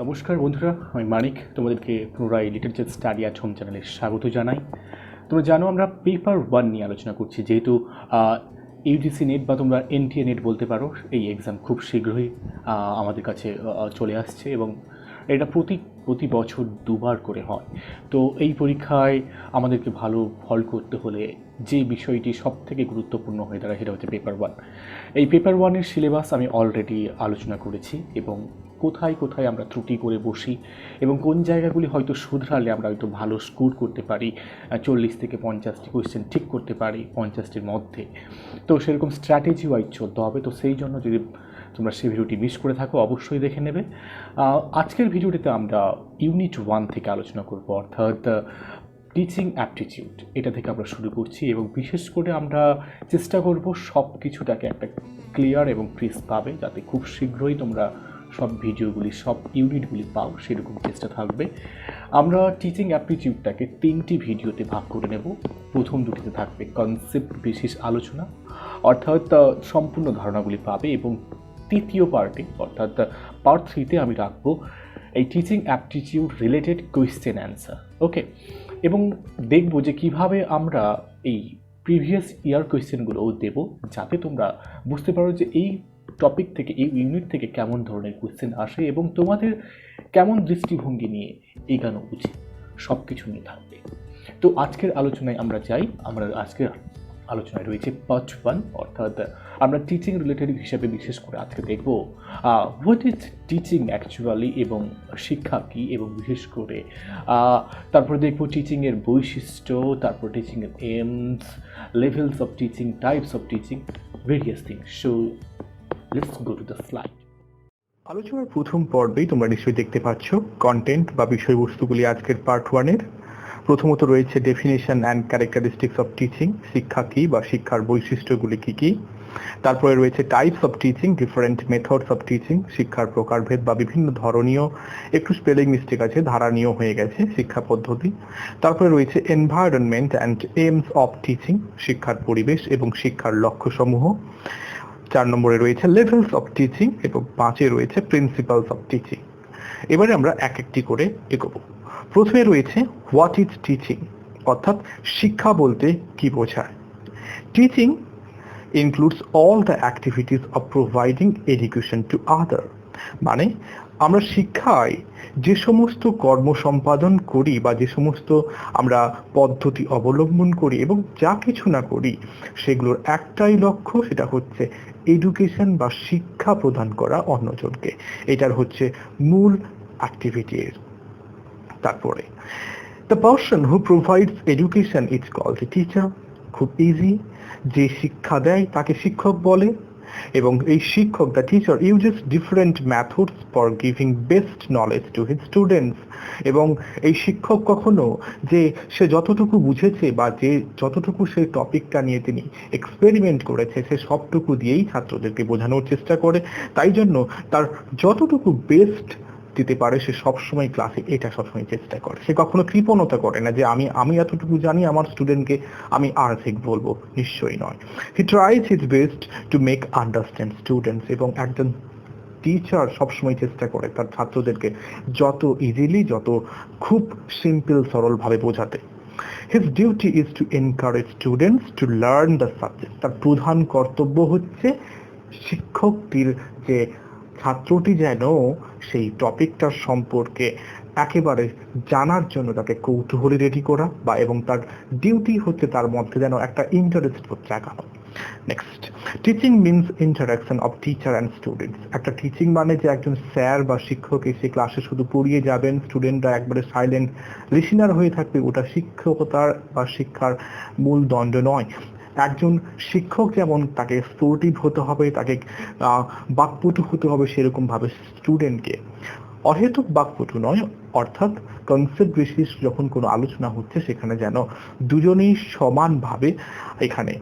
নমস্কার বন্ধুরা, আমি মানিক তোমাদেরকে পুনরায় লিটারেচার স্টাডি অ্যাট হোম চ্যানেলে স্বাগত জানাই। তোমরা জানো আমরা পেপার 1 নিয়ে আলোচনা করছি, যেহেতু ইউজিসি নেট বা তোমরা এনটিএ নেট বলতে পারো, এই এক্সাম খুব শীঘ্রই আমাদের কাছে চলে আসছে এবং এটা প্রতি বছর দুবার করে হয়। তো এই পরীক্ষায় আমাদেরকে ভালো ফল করতে হলে যে বিষয়টি সবথেকে গুরুত্বপূর্ণ হয়ে দাঁড়ায় সেটা হচ্ছে পেপার 1। এই পেপার 1-এর সিলেবাস আমি অলরেডি আলোচনা করেছি এবং কোথায় কোথায় আমরা ত্রুটি করে বসি এবং কোন জায়গাগুলি হয়তো শুধরালে আমরা হয়তো ভালো স্কোর করতে পারি, 40 থেকে 50টি কোয়েশ্চেন ঠিক করতে পারি 50টির মধ্যে। তো সেরকম স্ট্র্যাটেজি ওয়াইজ চলতে হবে। তো সেই জন্য যদি তোমরা সেই ভিডিওটি মিস করে থাকো অবশ্যই দেখে নেবে। আজকের ভিডিওটিতে আমরা ইউনিট 1 থেকে আলোচনা করব, অর্থাৎ টিচিং অ্যাপটিটিউড। এটা থেকে আমরা শুরু করছি এবং বিশেষ করে আমরা চেষ্টা করব সব কিছুটাকে একটা ক্লিয়ার এবং ক্রিস্পভাবে, যাতে খুব শীঘ্রই তোমরা সব ভিডিওগুলি সব ইউনিটগুলি পাও, সেরকম চেষ্টা থাকবে। আমরা টিচিং অ্যাপটিটিউডটাকে 3টি ভিডিওতে ভাগ করে নেব। প্রথম দুটিতে থাকবে কনসেপ্ট বিশেষ আলোচনা, অর্থাৎ সম্পূর্ণ ধারণাগুলি পাবে, এবং তৃতীয় পার্টে অর্থাৎ পার্ট 3-তে আমি রাখবো এই teaching aptitude related question answer. Okay, এবং দেখব যে কিভাবে আমরা এই প্রিভিয়াস ইয়ার কোয়েশ্চেনগুলোও দেব, যাতে তোমরা বুঝতে পারো যে এই টপিক থেকে, এই ইউনিট থেকে কেমন ধরনের কোয়েশ্চেন আসে এবং তোমাদের কেমন দৃষ্টিভঙ্গি নিয়ে এগানো উচিত, সব কিছু নিয়ে থাকবে। তো আজকের আলোচনায় আমরা যাই। আমরা আজকের আলোচনায় রয়েছে পার্ট 1, অর্থাৎ আমরা টিচিং রিলেটেড হিসাবে বিশেষ করে আজকে দেখব হোয়াট ইজ টিচিং অ্যাকচুয়ালি, এবং শিক্ষা কী, এবং বিশেষ করে তারপরে দেখব টিচিংয়ের বৈশিষ্ট্য, তারপর টিচিংয়ের aims, levels of teaching, types of teaching, various things. So let's go to the slide. আলোচনার প্রথম পর্বেই তোমরা নিশ্চয়ই দেখতে পাচ্ছ কন্টেন্ট বা বিষয়বস্তুগুলি আজকের পার্ট 1-এর। প্রথমত রয়েছে definition and characteristics of teaching, শিক্ষা কী বা শিক্ষার বৈশিষ্ট্যগুলি কী কী। তারপরে রয়েছে types of teaching, different methods of teaching, শিক্ষার প্রকারভেদ বা বিভিন্ন ধরনীয়, একটু স্পেলিং মিস্টেক আছে, ধারণীয় হয়ে গেছে শিক্ষা পদ্ধতি। তারপরে রয়েছে environment and aims of teaching, শিক্ষার পরিবেশ এবং শিক্ষার লক্ষ্যসমূহ। 4 নম্বরে রয়েছে লেভেলস অফ টিচিং এবং 5-এ রয়েছে প্রিন্সিপালস অফ টিচিং। এবারে আমরা এক একটি করে এগোবো। প্রথমে রয়েছে হোয়াট ইজ টিচিং, অর্থাৎ শিক্ষা বলতে কি বোঝায়। Teaching includes all the activities of providing education to other, মানে আমরা শিক্ষায় যে সমস্ত কর্ম সম্পাদন করি বা যে সমস্ত আমরা পদ্ধতি অবলম্বন করি এবং যা কিছু না করি, সেগুলোর একটাই লক্ষ্য, সেটা হচ্ছে এডুকেশন বা শিক্ষা প্রদান করা অন্যজনকে। এটার হচ্ছে মূল অ্যাক্টিভিটি। তারপরে the person who provides education is called a teacher, খুব ইজি। যে শিক্ষা দেয় তাকে শিক্ষক বলে, এবং এই শিক্ষক, the teacher, uses different methods for giving best knowledge to his students. এবং এই শিক্ষক কখনো যে সে যতটুকু বুঝেছে বা যে যতটুকু সেই টপিকটা নিয়ে তিনি এক্সপেরিমেন্ট করেছে, সে সবটুকু দিয়েই ছাত্রদেরকে বোঝানোর চেষ্টা করে। তাই জন্য তার যতটুকু বেস্ট দিতে পারে সে সবসময় ক্লাসে এটা সবসময় চেষ্টা করে। সে কখনো কৃপণতা করে না যে আমি এতটুকু জানি, আমার স্টুডেন্টকে আমি আর ঠিক বলবো, নিশ্চয়ই নয়। হি tries his best to make understand students, এবং একজন টিচার সবসময় চেষ্টা করে তার ছাত্রদেরকে যত ইজিলি, যত খুব সিম্পল সরলভাবে বোঝাতে। His duty is to encourage students to learn the subject, তার প্রধান কর্তব্য হচ্ছে শিক্ষকটির যে ছাত্রটি যেন সেই টপিকটার সম্পর্কে একেবারে জানার জন্য তাকে কৌতূহলী রেডি করা, বা এবং তার ডিউটি হচ্ছে তার মধ্যে যেন একটা ইন্টারেস্ট জাগানো। Next, teaching means interaction of teacher and students. একটা টিচিং মানে যে একজন স্যার বা শিক্ষক এসে ক্লাসে শুধু পড়িয়ে যাবেন, স্টুডেন্টরা একবারে সাইলেন্ট লিসেনার হয়ে থাকবে, ওটা শিক্ষকতার বা শিক্ষার মূল দণ্ড নয়। একজন শিক্ষক যেমন তাকে স্পোর্টিভ হতে হবে, তাকে বাকপটু হতে হবে, সেরকম ভাবে স্টুডেন্টকে অহেতুক বাকপটু নয়, অর্থাৎ কনসেপ্ট বিশেষ যখন কোনো আলোচনা হচ্ছে সেখানে যেন দুজনেই সমানভাবে এখানে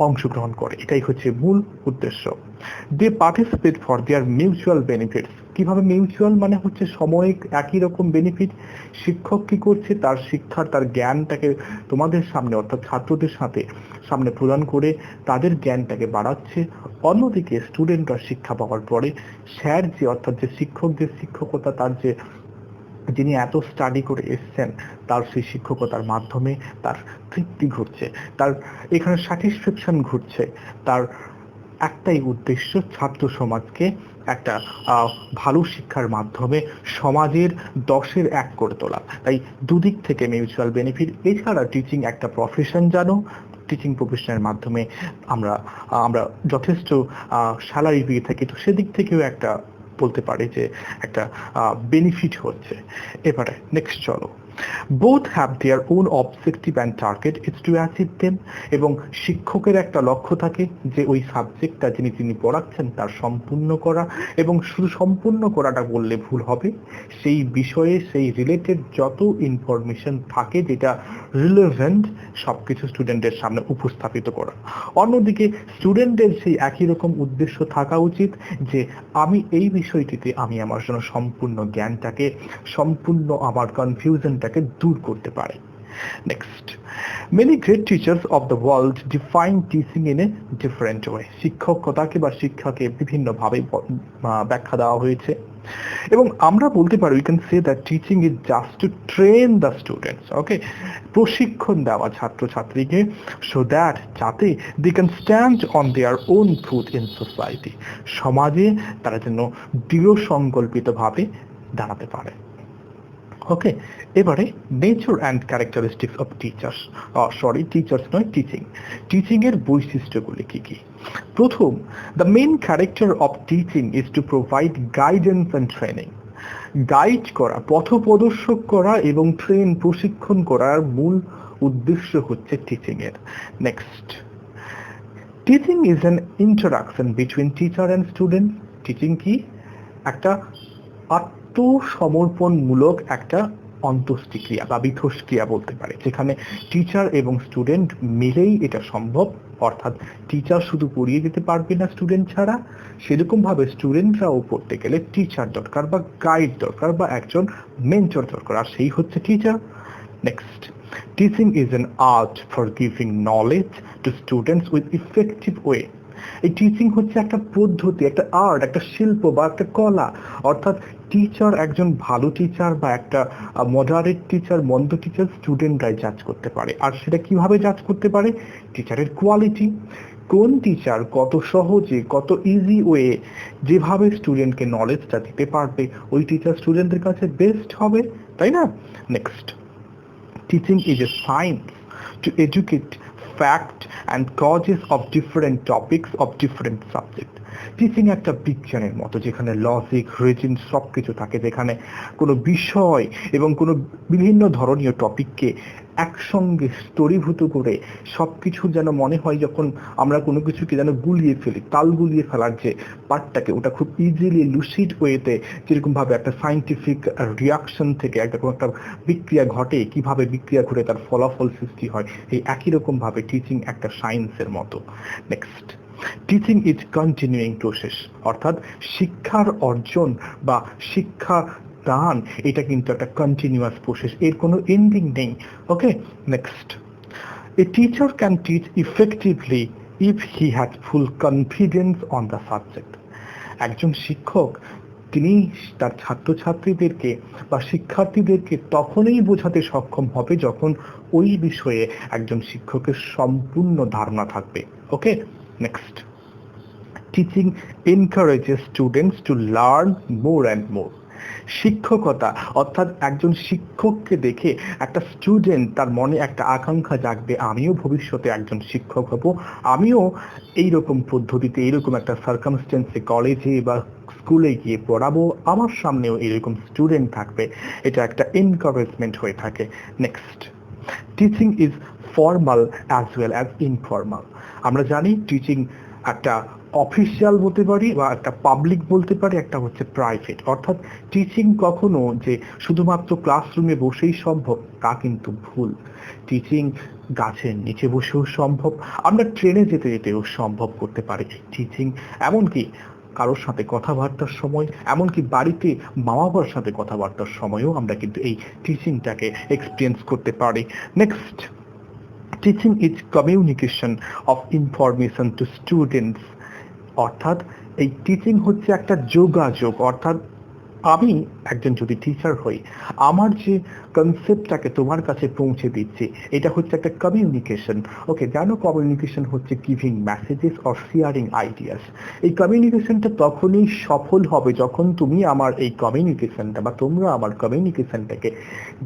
অংশগ্রহণ করে, এটাই হচ্ছে মূল উদ্দেশ্য। They participate for their mutual benefits. কিভাবে মিউচুয়াল, মানে হচ্ছে সাময়িক একই রকম বেনিফিট। শিক্ষক কি করছে, তার শিক্ষার, তার জ্ঞানটাকে তোমাদের সামনে অর্থাৎ ছাত্রদের সাথে সামনে প্রদান করে তাদের জ্ঞানটাকে বাড়াচ্ছে, অন্যদিকে স্টুডেন্টরা শিক্ষা পাওয়ার পরে স্যার যে অর্থাৎ যে শিক্ষকদের শিক্ষকতা, তার যে যিনি এত স্টাডি করে এসছেন তার সেই শিক্ষকতার মাধ্যমে তার তৃপ্তি ঘটছে, তার এখানে স্যাটিসফ্যাকশন ঘটছে, তার একটাই উদ্দেশ্য ছাত্র সমাজকে একটা ভালো শিক্ষার মাধ্যমে সমাজের 10-এর 1 করে তোলা। তাই দুদিক থেকে মিউচুয়াল বেনিফিট। এছাড়া টিচিং একটা প্রফেশন, জানো টিচিং প্রফেশনের মাধ্যমে আমরা আমরা যথেষ্ট স্যালারি পেয়ে থাকি, তো সেদিক থেকেও একটা বলতে পারি যে একটা বেনিফিট হচ্ছে। এবারে নেক্সট চলো, both have their own objective and target, it's to achieve them. এবং শিক্ষকের একটা লক্ষ্য থাকে যে ওই সাবজেক্টটা যিনি পড়াচ্ছেন তার সম্পূর্ণ করা, এবং শুধু সম্পূর্ণ করাটা বললে ভুল হবে, সেই বিষয়ে সেই রিলেটেড যত ইনফরমেশন থাকে যেটা রিলেভেন্ট সবকিছু স্টুডেন্টের সামনে উপস্থাপিত করা। অন্যদিকে স্টুডেন্টের সেই একই রকম উদ্দেশ্য থাকা উচিত যে আমি এই বিষয়টিতে আমি আমার জন্য সম্পূর্ণ জ্ঞানটাকে, সম্পূর্ণ আমার কনফিউশনটাকে দূর করতে পারে। Next, many great teachers of the world define teaching in a different way. শিক্ষকতাকে বা শিক্ষাকে বিভিন্নভাবে ব্যাখ্যা দেওয়া হয়েছে, এবং আমরা বলতে পারি we can say that teaching is just to train the students, okay, প্রশিক্ষণ দেওয়া ছাত্রছাত্রীকে, সো দ্যাট যাতে they can stand on their own feet in society, সমাজে তারা যেন দৃঢ় সংকল্পিতভাবে দাঁড়াতে পারে। ওকে, এবারে nature and characteristics of teachers, teachers নয়, টিচিং এর বৈশিষ্ট্যগুলি কি কি। প্রথম, the main character of teaching is to provide guidance and training. Guide করা, পথপ্রদর্শক করা এবং প্রশিক্ষণ করার মূল উদ্দেশ্য হচ্ছে টিচিং এর। Next, teaching is an interaction between teacher and student. Teaching কি? একটা আত্মসমর্পণমূলক একটা অন্ত্যেষ্টিক্রিয়া বা মিথস্ক্রিয়া বলতে পারে, যেখানে টিচার এবং স্টুডেন্ট মিলেই এটা সম্ভব। অর্থাৎ টিচার শুধু পড়িয়ে দিতে পারবে না স্টুডেন্ট ছাড়া, সেরকম ভাবে স্টুডেন্টরাও পড়তে গেলে টিচার দরকার বা গাইড দরকার বা একজন মেন্টর দরকার, আর সেই হচ্ছে teacher. Next, teaching is an art for giving knowledge two students with effective way. এই টিচিং হচ্ছে একটা পদ্ধতি, একটা আর্ট, একটা শিল্প বা একটা কলা। অর্থাৎ টিচার, একজন ভালো টিচার বা একটা মডারেট টিচার, মন্দ টিচার স্টুডেন্টরাই জাজ করতে পারে। আর সেটা কিভাবে জাজ করতে পারে? টিচারের কোয়ালিটি, কোন টিচার কত সহজে, কত ইজি ওয়ে যেভাবে স্টুডেন্টকে নলেজটা দিতে পারবে, ওই টিচার স্টুডেন্টদের কাছে বেস্ট হবে, তাই না? Next, teaching is a science two educate fact and causes of different topics of different subject. Teaching একটা বিজ্ঞানের মতো, যেখানে লজিক, রিজন সবকিছু থাকে, যেখানে কোনো বিষয় এবং কোনো বিভিন্ন ধরনীয় টপিককে একসঙ্গে স্তরীভূত করে সবকিছু যেন মনে হয়, যখন আমরা কোনো কিছুকে যেন গুলিয়ে ফেলি, তাল গুলিয়ে ফেলার যে পার্টটাকে, ওটা খুব ইজিলি লুসিড ওয়েতে, যেরকম ভাবে একটা সায়েন্টিফিক রিয়াকশন থেকে একটা কোনো একটা বিক্রিয়া ঘটে, কিভাবে বিক্রিয়া ঘটে তার ফলাফল সৃষ্টি হয়, এই একই রকম ভাবে টিচিং একটা সায়েন্সের মতো। Next, teaching is continuing process. অর্থাৎ শিক্ষার অর্জন বা শিক্ষা দান, এটা কিন্তু একটা কন্টিনিউয়াস প্রসেস, এর কোনো এন্ডিং নেই। Okay, next, a teacher can teach effectively if he has full confidence on the subject. একজন শিক্ষক তিনি তার ছাত্রছাত্রীদেরকে বা শিক্ষার্থীদেরকে তখনই বোঝাতে সক্ষম হবে যখন ওই বিষয়ে একজন শিক্ষকের সম্পূর্ণ ধারণা থাকবে। Okay, next, teaching encourages students to learn more and more. শিক্ষকতা অর্থাৎ একজন শিক্ষককে দেখে একটা স্টুডেন্ট তার মনে একটা আকাঙ্ক্ষা জাগবে, আমিও ভবিষ্যতে একজন শিক্ষক হব, আমিও এইরকম পদ্ধতিতে, এইরকম একটা সার্কামস্টেন্সে কলেজে বা স্কুলে গিয়ে পড়াবো, আমার সামনেও এরকম স্টুডেন্ট থাকবে। এটা একটা এনকারেজমেন্ট হয়ে থাকে। Next, teaching is formal as well as informal. আমরা জানি টিচিং একটা অফিসিয়াল বলতে পারি বা একটা পাবলিক বলতে পারি, একটা হচ্ছে প্রাইভেট। অর্থাৎ টিচিং কখনো যে শুধুমাত্র ক্লাসরুমে বসেই সম্ভব তা কিন্তু ভুল। টিচিং গাছের নিচে বসেও সম্ভব, আমরা ট্রেনে যেতে যেতেও সম্ভব করতে পারি টিচিং, এমনকি কারোর সাথে কথাবার্তার সময়, এমনকি বাড়িতে মা বাবার সাথে কথাবার্তার সময়ও আমরা কিন্তু এই টিচিংটাকে এক্সপিরিয়েন্স করতে পারি। Next, teaching is communication of information to students. অর্থাৎ এই টিচিং হচ্ছে একটা যোগাযোগ, অর্থাৎ আমি একজন যদি টিচার হই, আমার যে কনসেপ্টটাকে তোমার কাছে পৌঁছে দিচ্ছি, এটা হচ্ছে একটা কমিউনিকেশন। ওকে, জানো কমিউনিকেশন হচ্ছে giving messages or sharing ideas. এই কমিউনিকেশনটা তখনই সফল হবে যখন তুমি আমার এই কমিউনিকেশনটা বা তোমরা আমার কমিউনিকেশনটাকে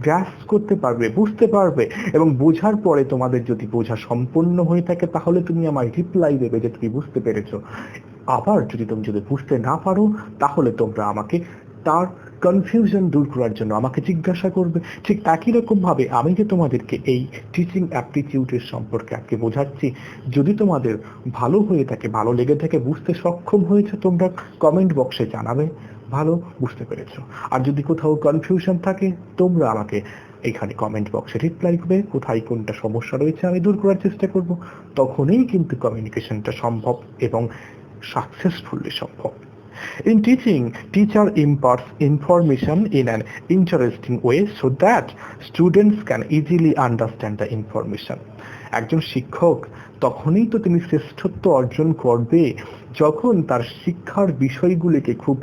গ্রাস্প করতে পারবে, বুঝতে পারবে, এবং বোঝার পরে তোমাদের যদি বোঝা সম্পূর্ণ হয়ে থাকে তাহলে তুমি আমায় রিপ্লাই দেবে যে তুমি বুঝতে পেরেছো। আবার তুমি যদি বুঝতে না পারো তাহলে তোমরা আমাকে তার কনফিউশন দূর করার জন্য আমাকে জিজ্ঞাসা করবে। ঠিক একই রকম ভাবে আমি যে তোমাদেরকে এই টিচিং অ্যাপটিটিউডের সম্পর্কে আজকে বোঝাচ্ছি, যদি তোমাদের ভালো হয়ে থাকে, ভালো লেগে থাকে, বুঝতে সক্ষম হয়েছে, তোমরা কমেন্ট বক্সে জানাবে ভালো বুঝতে পেরেছো। আর যদি কোথাও কনফিউশন থাকে তোমরা আমাকে এখানে কমেন্ট বক্সে রিপ্লাই করবে, কোথায় কোনটা সমস্যা রয়েছে আমি দূর করার চেষ্টা করব। তখনই কিন্তু কমিউনিকেশনটা সম্ভব এবং সাকসেসফুলি সম্ভব। In teaching, teacher imparts information in an interesting way so that students can easily understand the information. একজন শিক্ষক তখনই তো তিনি শ্রেষ্ঠত্ব অর্জন করবে যখন তার শিক্ষার বিষয়গুলিকে খুব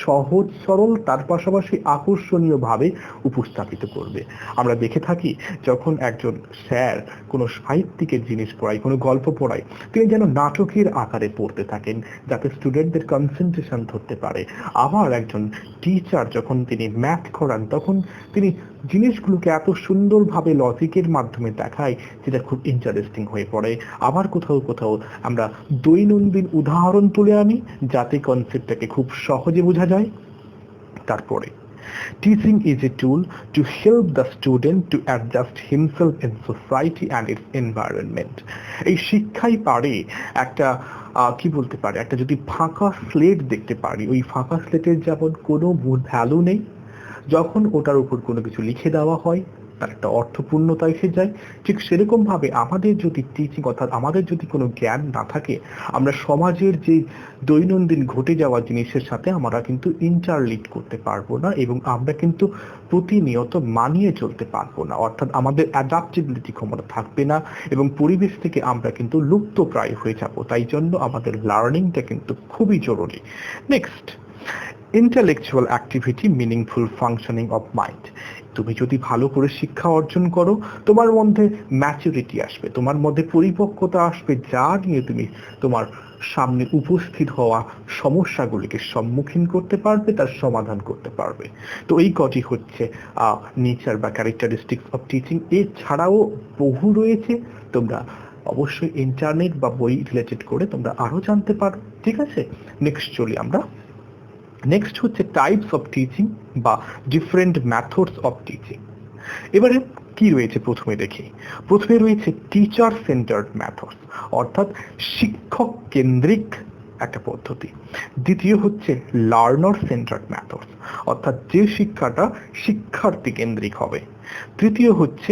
সহজ সরল তার পাশাপাশি আকর্ষণীয় ভাবে উপস্থাপিত করবে। আমরা দেখে থাকি যখন একজন স্যার কোনো সাহিত্যিকের জিনিস পড়ায়, কোনো গল্প পড়ায়, তিনি যেন নাটকের আকারে পড়তে থাকেন যাতে স্টুডেন্টদের কনসেন্ট্রেশন ধরতে পারে। আবার একজন টিচার যখন তিনি ম্যাথ করান তখন তিনি জিনিসগুলোকে এত সুন্দরভাবে লজিকের মাধ্যমে দেখায় যেটা খুব ইন্টারেস্টিং হয়ে পড়ে। আবার কোথাও কোথাও আমরা দৈনন্দিন উদাহরণ তুলে আনি যাতে কনসেপ্টটাকে খুব সহজে বোঝা যায়। তারপরে teaching is a tool to help the student to adjust himself in society and its environment. এই শিক্ষাই পারে একটা কি বলতে পারে, একটা যদি ফাঁকা স্লেট দেখতে পারি, ওই ফাঁকা স্লেটের যেমন কোনো ভ্যালু নেই, যখন ওটার উপর কোনো কিছু লিখে দেওয়া হয় তার একটা অর্থপূর্ণতা এসে যায়। ঠিক সেরকম ভাবে আমাদের যদি টিচিং, অর্থাৎ আমাদের যদি কোনো জ্ঞান না থাকে, আমরা সমাজের যে দৈনন্দিন ঘটে যাওয়া জিনিসের সাথে আমরা কিন্তু ইন্টারলিট করতে পারবো না এবং আমরা কিন্তু প্রতিনিয়ত মানিয়ে চলতে পারবো না, অর্থাৎ আমাদের অ্যাডাপ্টেবিলিটি ক্ষমতা থাকবে না এবং পরিবেশ থেকে আমরা কিন্তু লুপ্ত প্রায় হয়ে যাব। তাই জন্য আমাদের লার্নিংটা কিন্তু খুবই জরুরি। Next, intellectual activity, meaningful functioning of mind. তুমি যদি ভালো করে শিক্ষা অর্জন করো তোমার মধ্যে ম্যাচুরিটি আসবে, তোমার মধ্যে পরিপক্কতা আসবে, যা নিয়ে তুমি তোমার সামনে উপস্থিত হওয়া সমস্যাগুলিকে সম্মুখীন করতে পারবে, তার সমাধান করতে পারবে। তো এই কটি হচ্ছে নেচার বা ক্যারেক্টারিস্টিক্স অফ টিচিং। এছাড়াও বহু রয়েছে, তোমরা অবশ্যই ইন্টারনেট বা বই রিলেটেড করে তোমরা আরো জানতে পারো। ঠিক আছে, নেক্সট চলি আমরা। নেক্সট হচ্ছে টাইপস অফ টিচিং বা ডিফারেন্ট মেথডস অফ টিচিং। এবারে কি রয়েছে প্রথমে দেখি। প্রথমে রয়েছে টিচার সেন্টার্ড মেথডস, অর্থাৎ শিক্ষক কেন্দ্রিক একটা পদ্ধতি। দ্বিতীয় হচ্ছে লার্নার সেন্টার্ড মেথডস, অর্থাৎ যে শিক্ষাটা শিক্ষার্থী কেন্দ্রিক হবে। তৃতীয় হচ্ছে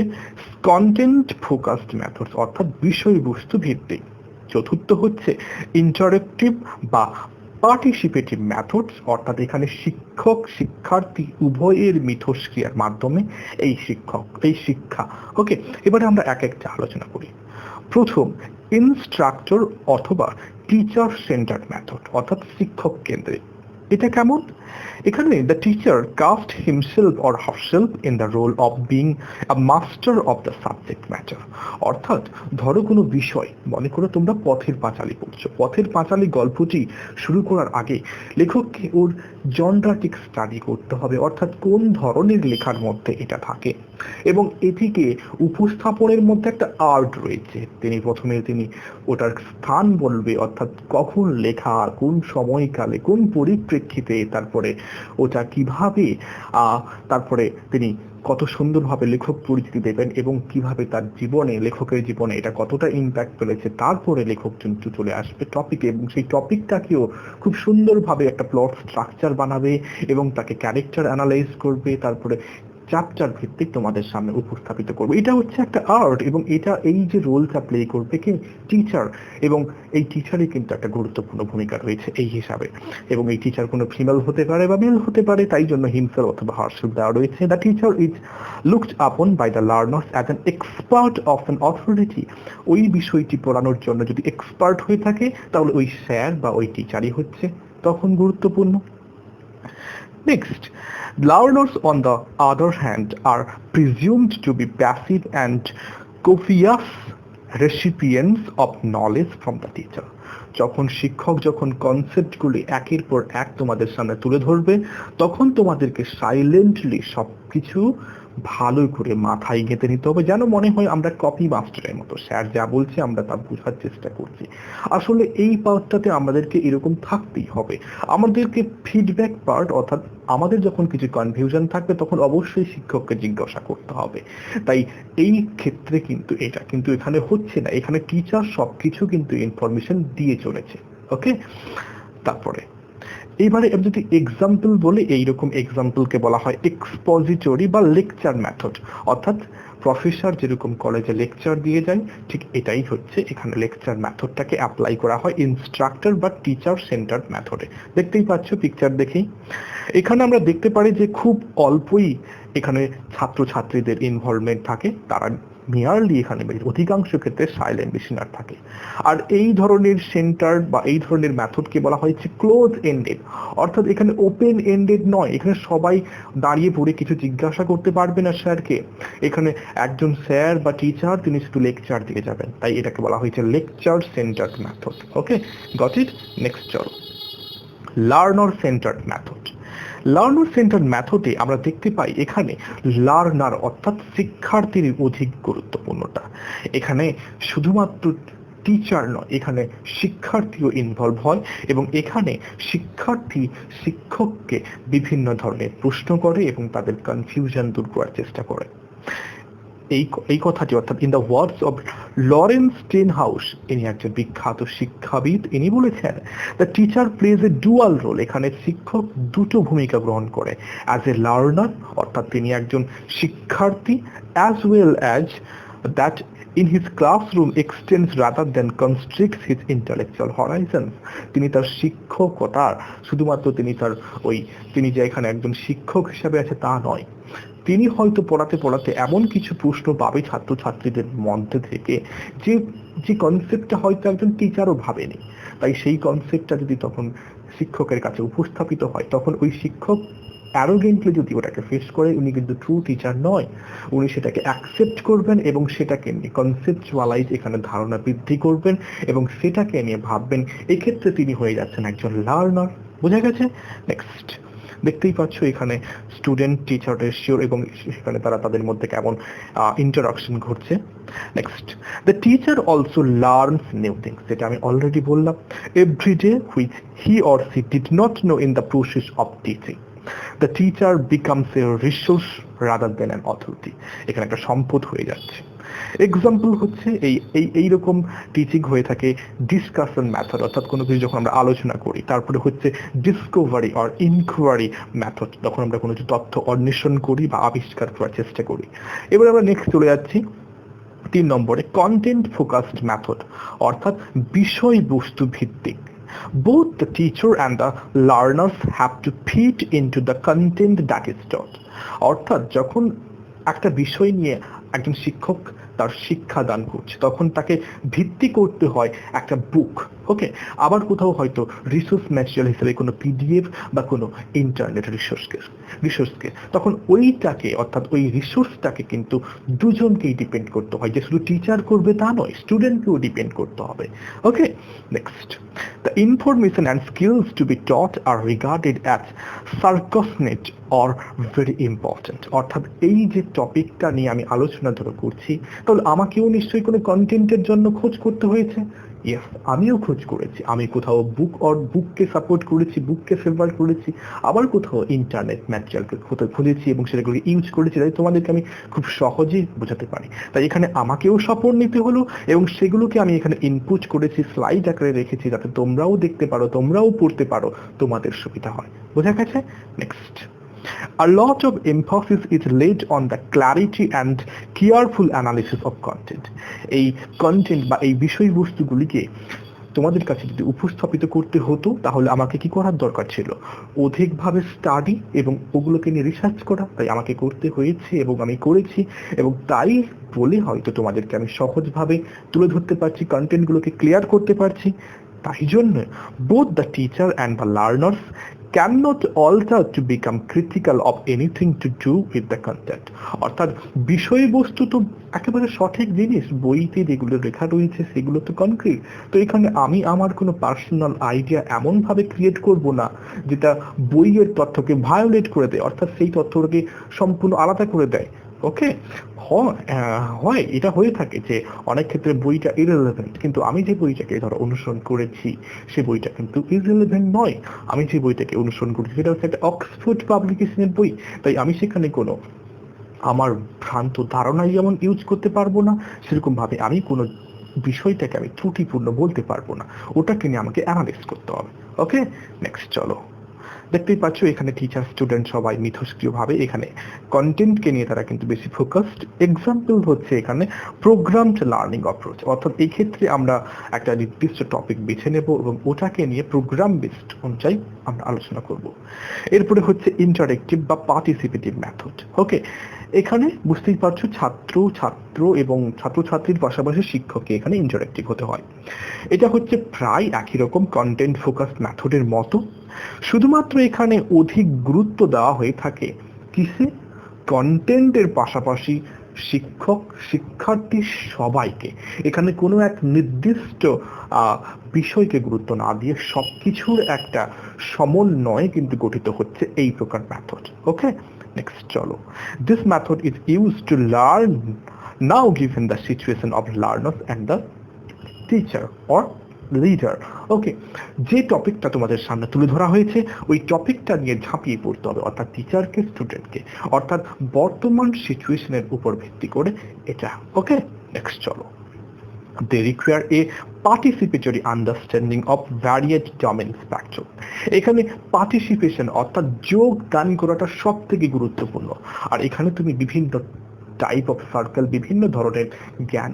কন্টেন্ট ফোকাসড মেথডস, অর্থাৎ বিষয়বস্তু ভিত্তিক। চতুর্থ হচ্ছে ইন্টারেক্টিভ বা পার্টিসিপেটিভ মেথডস, অর্থাৎ এখানে শিক্ষক শিক্ষার্থী উভয়ের মিথস্ক্রিয়ার মাধ্যমে এই শিক্ষা। ওকে, এবারে আমরা এক একটা আলোচনা করি। প্রথম, ইনস্ট্রাক্টর অথবা টিচার সেন্টার্ড মেথড, অর্থাৎ শিক্ষক কেন্দ্রিক। এটা কেমন? এখানে the teacher cast himself or herself in the role of being a master of the subject matter. অর্থাৎ ধরো কোনো বিষয়, মনে করো তোমরা পথের পাঁচালী পড়ছো, পথের পাঁচালী গল্পটি শুরু করার আগে লেখককে ওর জনরাটিক স্টাডি করতে হবে, অর্থাৎ কোন ধরনের লেখার মধ্যে এটা থাকে এবং এটিকে উপস্থাপনের মধ্যে একটা আর্ট রয়েছে। প্রথমে তিনি ওটার স্থান বলবে, অর্থাৎ কখন লেখা, কোন সময়কালে, কোন পরিপ্রেক্ষিতে, তারপরে ওটা কিভাবে, তারপরে তিনি কত সুন্দরভাবে লেখক পরিচিতি দেবেন এবং কিভাবে তার জীবনে, লেখকের জীবনে এটা কতটা ইম্প্যাক্ট ফেলেছে। তারপরে লেখক কিন্তু চলে আসবে টপিকে এবং সেই টপিকটাকেও খুব সুন্দরভাবে একটা প্লট স্ট্রাকচার বানাবে এবং তাকে ক্যারেক্টার অ্যানালাইজ করবে। তারপরে চ্যাপ্টার ভিত্তিক তোমাদের সামনে উপস্থাপিত করবো। এটা হচ্ছে একটা আর্ট, এবং এটা এই যে রোলটা প্লে করবে কি টিচার, এবং এই টিচারই কিন্তু একটা গুরুত্বপূর্ণ ভূমিকা রয়েছে এই হিসাবে। এবং এই টিচার কোনো ফিমেল হতে পারে বা মেল হতে পারে, তাই জন্য হিমসেল অথবা হার্সেল দেওয়া রয়েছে। The teacher is looked upon by the learners as an expert of an authority. ওই বিষয়টি পড়ানোর জন্য যদি এক্সপার্ট হয়ে থাকে তাহলে ওই স্যার বা ওই টিচারই হচ্ছে তখন গুরুত্বপূর্ণ। Next, learners on the other hand are presumed to be passive and copious recipients of knowledge from the teacher. যখন শিক্ষক যখন কনসেপ্টগুলি একের পর এক তোমাদের সামনে তুলে ধরবে, তখন তোমাদেরকে সাইলেন্টলি সবকিছু ভালো করে মাথায় গেঁথে নিতে হবে, যেন মনে হয় আমরা কপি মাস্টারের মতো, স্যার যা বলছে আমরা তা বোঝার চেষ্টা করছি। আসলে এই পার্টটাতে আমাদেরকে এরকম থাকতেই হবে। আমাদেরকে ফিডব্যাক পার্ট, অর্থাৎ আমাদের যখন কিছু কনফিউশন থাকবে তখন অবশ্যই শিক্ষককে জিজ্ঞাসা করতে হবে। তাই এই ক্ষেত্রে কিন্তু এটা কিন্তু এখানে হচ্ছে না, এখানে টিচার সবকিছু কিন্তু ইনফরমেশন দিয়ে চলেছে। ওকে, তারপরে এইবারে যদি এক্সাম্পল বলে, এইরকম এক্সাম্পলকে বলা হয় এক্সপোজিটরি বা লেকচার মেথড। অর্থাৎ প্রফেসর যেরকম কলেজে লেকচার দিয়ে যায়, ঠিক এটাই হচ্ছে এখানে লেকচার মেথডটাকে অ্যাপ্লাই করা হয় ইনস্ট্রাক্টর বা টিচার সেন্টার্ড মেথডে। দেখতেই পাচ্ছ পিকচার দেখেই, এখানে আমরা দেখতে পারি যে খুব অল্পই এখানে ছাত্রছাত্রীদের ইনভলভমেন্ট থাকে, তারা মেয়ারলি এখানে অধিকাংশ ক্ষেত্রে সাইলেন্ট লিসেনার থাকে। আর এই ধরনের সেন্টার বা এই ধরনের মেথডকে বলা হয়েছে ক্লোজ এন্ডেড, অর্থাৎ এখানে ওপেন এন্ডেড নয়, এখানে সবাই দাঁড়িয়ে পড়ে কিছু জিজ্ঞাসা করতে পারবে না স্যারকে। এখানে একজন স্যার বা টিচার তিনি শুধু লেকচার দিয়ে যাবেন, তাই এটাকে বলা হয়েছে lecture centred method. Okay, got it. Next চলো, learner centred method. Learner centred মেথডে আমরা দেখতে পাই এখানে লার্নার অর্থাৎ শিক্ষার্থীর অধিক গুরুত্বপূর্ণতা। এখানে শুধুমাত্র টিচার নয়, এখানে শিক্ষার্থীও ইনভলভ হয়, এবং এখানে শিক্ষার্থী শিক্ষককে বিভিন্ন ধরনের প্রশ্ন করে এবং তাদের কনফিউশন দূর করার চেষ্টা করে। এই কথাটি অর্থাৎ in the words of Lawrence Stenhouse, ইনি একজন বিখ্যাত শিক্ষাবিদ, ইনি বলেছেন the teacher plays a dual role. এখানে শিক্ষক দুটো ভূমিকা গ্রহণ করে, অ্যাজ এ লার্নার অর্থাৎ তিনি একজন শিক্ষার্থী, as well as that in his classroom extends rather than constricts his intellectual horizons. তিনি তার শিক্ষকতার শুধুমাত্র তিনি যে এখানে একজন শিক্ষক হিসেবে আছে তা নয়, তিনি হয়তো পড়াতে পড়াতে এমন কিছু প্রশ্ন পাবে ছাত্রছাত্রীদের মধ্যে থেকে যে কনসেপ্টটা হয়তো একজন টিচারও ভাবেনি। তাই সেই কনসেপ্টটা যদি তখন শিক্ষকের কাছে উপস্থাপিত হয়, তখন ওই শিক্ষক অ্যারোগেন্টলি যদি ওটাকে ফেস করে, উনি কিন্তু ট্রু টিচার নয়, উনি সেটাকে অ্যাকসেপ্ট করবেন এবং সেটাকে নিয়ে কনসেপ্টুয়ালাইজ এখানে ধারণা বৃদ্ধি করবেন এবং সেটাকে নিয়ে ভাববেন। এক্ষেত্রে তিনি হয়ে যাচ্ছেন একজন লার্নার। বোঝা গেছে? নেক্সট, দেখতেই পাচ্ছ এখানে স্টুডেন্ট টিচার রেশিও এবং সেখানে তারা তাদের মধ্যে কেমন ইন্টারাকশন ঘটছে। Next, the teacher also learns new things, যেটা আমি অলরেডি বললাম, everyday which he or she did not know in the process of teaching. The teacher becomes a resource rather than an authority. এখানে একটা সম্পদ হয়ে যাচ্ছে। Example হচ্ছে এইরকম টিচিং হয়ে থাকে ডিসকাশন মেথড, অর্থাৎ কোনো কিছু যখন আমরা আলোচনা করি। তারপরে হচ্ছে ডিসকভারি অর ইনকোয়ারি মেথড, যখন আমরা কোনো কিছু তথ্য অন্বেষণ করি বা আবিষ্কার করার চেষ্টা করি। এবার আমরা নেক্সট চলে যাচ্ছি 3 নম্বরে, কন্টেন্ট ফোকাসড মেথড, অর্থাৎ বিষয়বস্তু ভিত্তিক। Both the teacher and the learners have to feed into the content that is taught. অর্থাৎ যখন একটা বিষয় নিয়ে একজন শিক্ষক তার শিক্ষাদান করছে, তখন তাকে ভিত্তি করতে হয় একটা বুক, ওকে, আবার কোথাও হয়তো রিসোর্স ম্যাটেরিয়াল হিসেবে কোনো পিডিএফ বা কোনো ইন্টারনেট রিসোর্সকে তখন ওইটাকে অর্থাৎ ওই রিসোর্সটাকে কিন্তু দুজনকেই ডিপেন্ড করতে হয়, যে শুধু টিচার করবে তা নয়, স্টুডেন্টকেও ডিপেন্ড করতে হবে। Okay, next, the information and skills to be taught are regarded as সার্কাসনেট অর ভেরি ইম্পর্টেন্ট। অর্থাৎ এই যে টপিকটা নিয়ে আমি আলোচনা করছি, তাহলে আমাকেও নিশ্চয়ই কোনো কন্টেন্টের জন্য খোঁজ করতে হয়েছে। ইয়েস, আমিও খোঁজ করেছি, আমি কোথাও বুককে সাপোর্ট করেছি, বুককে ফেভার করেছি, আবার কোথাও ইন্টারনেট ম্যাটেরিয়ালকে খুঁজেছি এবং সেটাগুলোকে ইউজ করেছি, তাই তোমাদেরকে আমি খুব সহজেই বোঝাতে পারি। তাই এখানে আমাকেও সাপোর্ট নিতে হলো এবং সেগুলোকে আমি এখানে ইনপুট করেছি, স্লাইড আকারে রেখেছি, যাতে তোমরাও দেখতে পারো, তোমরাও পড়তে পারো, তোমাদের সুবিধা হয়। বোঝা গেছে? Next, A lot of emphasis is laid on the clarity and careful analysis of content. এই কন্টেন্ট বা এই বিষয়বস্তুগুলিকে তোমাদের কাছে যদি উপস্থাপিত করতে হতো তাহলে আমাকে কি করার দরকার ছিল? অধিকভাবে স্টাডি এবং ওগুলোকে নিয়ে রিসার্চ করা। তাই আমাকে করতে হয়েছে এবং আমি করেছি, এবং তাই বলে হয়তো তোমাদেরকে আমি সহজভাবে তুলে ধরতে পারছি, কন্টেন্টগুলোকে ক্লিয়ার করতে পারছি। তাই জন্য both the teacher and the learners cannot alter to become critical of anything to do with the content. অর্থাৎ বিষয়বস্তু তো একেবারে সঠিক জিনিস, বইতে যেগুলো লেখা রয়েছে সেগুলো তো কনক্রিট। তো এখানে আমি আমার কোনো পার্সোনাল আইডিয়া এমনভাবে ক্রিয়েট করব না যেটা বইয়ের তথ্যকে ভায়োলেট করে দেয়, অর্থাৎ সেই তথ্যটাকে সম্পূর্ণ আলাদা করে দেয়। ওকে, হয় এটা হয়ে থাকে যে অনেক ক্ষেত্রে বইটা ইররিলেভেন্ট, কিন্তু আমি যে বইটাকে ধরো অনুসরণ করেছি সেই বইটা কিন্তু ইররিলেভেন্ট নয়। আমি যে বইটাকে অনুসরণ করেছি সেটা হচ্ছে একটা অক্সফোর্ড পাবলিকেশনের বই, তাই আমি সেখানে কোনো আমার ভ্রান্ত ধারণাই যেমন ইউজ করতে পারবো না, সেরকম ভাবে আমি কোনো বিষয়টাকে আমি ত্রুটিপূর্ণ বলতে পারবো না, ওটাকে নিয়ে আমাকে অ্যানালাইজ করতে হবে। ওকে, নেক্সট চলো। দেখতেই পাচ্ছ এখানে টিচার স্টুডেন্ট সবাই মিথস্ক্রিয় ভাবে এখানে কন্টেন্টকে নিয়ে তারা কিন্তু বেশি ফোকাসড। এক্সাম্পল হচ্ছে এখানে প্রোগ্রামড লার্নিং অ্যাপ্রোচ, অর্থাৎ এই ক্ষেত্রে আমরা একটা নির্দিষ্ট টপিক বেছে নেব এবং ওটাকে নিয়ে প্রোগ্রাম বেসড অনুযায়ী আমরা আলোচনা করব। এরপরে হচ্ছে ইন্টারেক্টিভ বা পার্টিসিপেটিভ মেথড। ওকে, এখানে বুঝতেই পারছো ছাত্র এবং ছাত্রছাত্রীর পাশাপাশি শিক্ষককে এখানে ইন্টারেক্টিভ হতে হয়। এটা হচ্ছে প্রায় একই রকম কন্টেন্ট ফোকাস মেথডের মতো, শুধুমাত্র এখানে অধিক গুরুত্ব দেওয়া হয়ে থাকে কিসে? কন্টেন্টের পাশাপাশি শিক্ষক শিক্ষার্থী সবাইকে। এখানে কোনো এক নির্দিষ্ট বিষয়কে গুরুত্ব না দিয়ে সবকিছুর একটা সমন্বয়ে কিন্তু গঠিত হচ্ছে এই প্রকার মেথড। ওকে, নেক্সট চলো। This method is use to learn now given the situation of learners and the teacher or leader. Okay, যে টপিকটা তোমাদের সামনে তুলে ধরা হয়েছে ওই টপিকটা নিয়ে ঝাঁপিয়ে পড়তে হবে, অর্থাৎ টিচারকে স্টুডেন্টকে, অর্থাৎ বর্তমান সিচুয়েশনের উপর ভিত্তি করে এটা। ওকে, নেক্সট চলো। They require a participatory understanding of varied domain spectrum. এখানে পার্টিসিপেশন অর্থাৎ যোগদান করাটা সব থেকে গুরুত্বপূর্ণ। আর এখানে তুমি বিভিন্ন টাইপ অফ সার্কেল, বিভিন্ন ধরনের জ্ঞান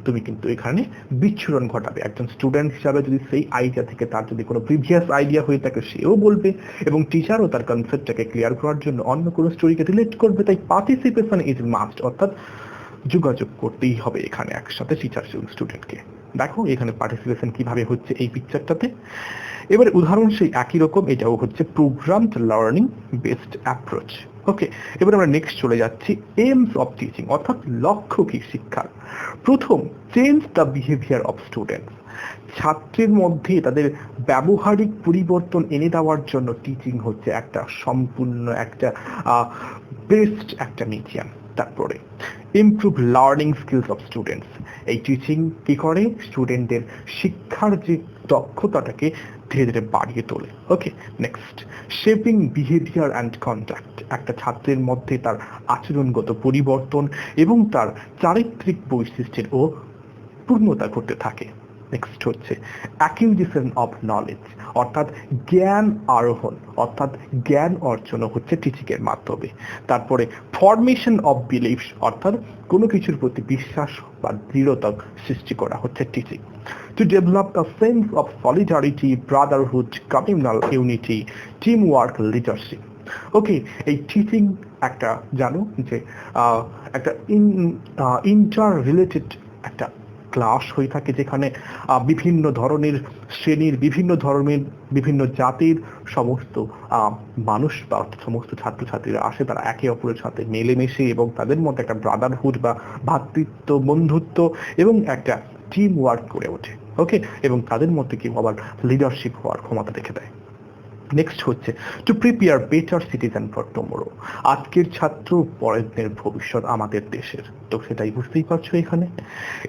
তুমি কিন্তু এখানে বিচ্ছুরণ ঘটাবে। একজন স্টুডেন্ট হিসাবে যদি সেই আইডিয়া থেকে তার যদি কোনো প্রিভিয়াস আইডিয়া হয়ে থাকে সেও বলবে, এবং টিচারও তার কনসেপ্টটাকে ক্লিয়ার করার জন্য অন্য কোনো স্টোরিকে রিলেট করবে। তাই পার্টিসিপেশন ইজ মাস্ট, অর্থাৎ যোগাযোগ করতেই হবে এখানে একসাথে টিচার এবং স্টুডেন্টকে। দেখো এখানে পার্টিসিপেশন কিভাবে হচ্ছে এই পিকচারটাতে। এবারে উদাহরণ সেই একই রকম, এটাও হচ্ছে প্রোগ্রামড লার্নিং বেসড অ্যাপ্রোচ। ওকে, এবার আমরা নেক্সট চলে যাচ্ছি এইমস অফ টিচিং, অর্থাৎ লক্ষ্য কি শিক্ষার। প্রথম, change the behaviour of students. ছাত্রের মধ্যে তাদের ব্যবহারিক পরিবর্তন এনে দেওয়ার জন্য টিচিং হচ্ছে একটা সম্পূর্ণ একটা বেস্ট একটা মিডিয়াম। তারপরে improve learning skills of students. এই টিচিং কি করে? স্টুডেন্টদের শিক্ষার যে দক্ষতাটাকে ধীরে ধীরে বাড়িয়ে তোলে। Okay, next, shaping behaviour and conduct. একটা ছাত্রের মধ্যে তার আচরণগত পরিবর্তন এবং তার চারিত্রিক বৈশিষ্ট্যের ও পূর্ণতা করতে থাকে। নেক্সট হচ্ছে অ্যাকুইজিশন অফ নলেজ, অর্থাৎ জ্ঞান আরোহণ, অর্থাৎ জ্ঞান অর্জন হচ্ছে টিচিং এর মাধ্যমে। তারপরে ফরমেশন অফ বিলিফস, অর্থাৎ কোনো কিছুর প্রতি বিশ্বাস বা দৃঢ়তা সৃষ্টি করা হচ্ছে টিচিং। To develop a sense of solidarity, brotherhood, communal unity, team work, leadership. Okay, এই টিচিং একটা জানো যে একটা ইন্টার রিলেটেড একটা ক্লাস হয়ে থাকে, যেখানে বিভিন্ন ধরনের শ্রেণীর, বিভিন্ন ধর্মের, বিভিন্ন জাতির সমস্ত মানুষ বা সমস্ত ছাত্রছাত্রীরা আসে, তারা একে অপরের সাথে মেলেমিশে এবং তাদের মধ্যে একটা ব্রাদারহুড বা ভ্রাতৃত্ব, বন্ধুত্ব এবং একটা টিম ওয়ার্ক করে ওঠে। ওকে, এবং তাদের মধ্যে কেউ আবার লিডারশিপ হওয়ার ক্ষমতা রেখে দেয়। নেক্সট হচ্ছে to prepare better citizen for tomorrow. আজকের ছাত্র পরের দিনের ভবিষ্যৎ আমাদের দেশের, তো সেটাই বুঝতেই পারছো এখানে।